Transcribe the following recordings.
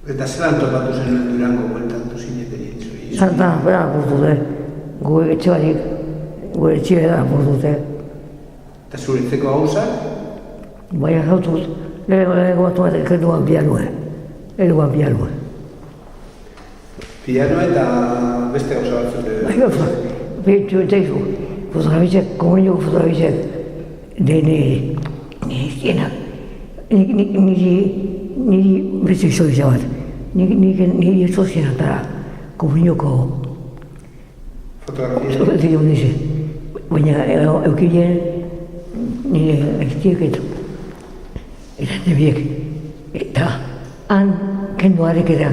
Eta zelan topatu zenuen Durango bueltatu zineten itzu? Zanta, bera apurtute. Gure etxe barik, gure etxe da apurtute. Eta zuretzeko gauzak? Baina gautuz, lehenko batu bat ekenduan pianoa. Eruan pianoa. Pianoa eta beste gauza batzuk ere? Baina, behitu entaizu, fotografitzek, komuniko fotografitzek, niri izkienak. Niri beste izolitza bat. Niri izolitza eta komuniko fotografia dice. Baina eukileen nire aiztiek eta nebiek. Eta han kendu harek eta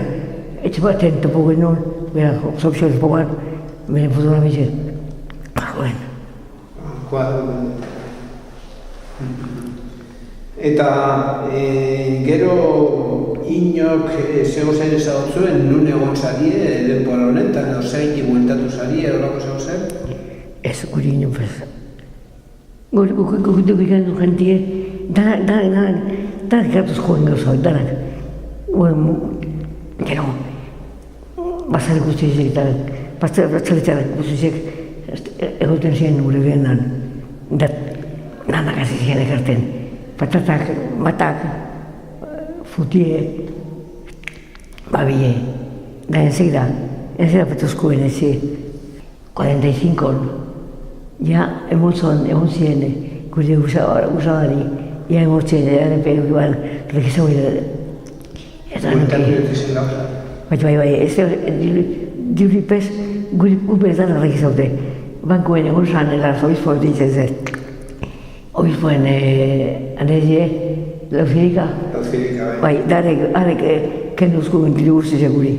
etxe baten topo genuen, bera sozializ pogan, bere fotografitzen. Joen. Eta gero inok zego zen ezagutzuen nun egon zarie denbora honetan, ozein bueltatu zarie, erolako zego zen? Ez, guri ino prez. Guk ikandu jentie, danak gatuz joen gauza, danak. Gero, bazar guztiak eta batzaletak guztiak egoten ziren gure behenan. Nanak hasi ziren ekarten. Patatak, matak, futie, babie. Da enseguida petuzkoen ezi 45-on. Ja, egon ziren gure usadari, ja emotzen, egon regizau Bai, ez diripez gupetan regizaute. Bankoen egon zan, obispoen ditzen zen. Obispoen anezie, lauzirika. Lauzirika, bai. Bai, darek kenduzko gentilu guzti seguri.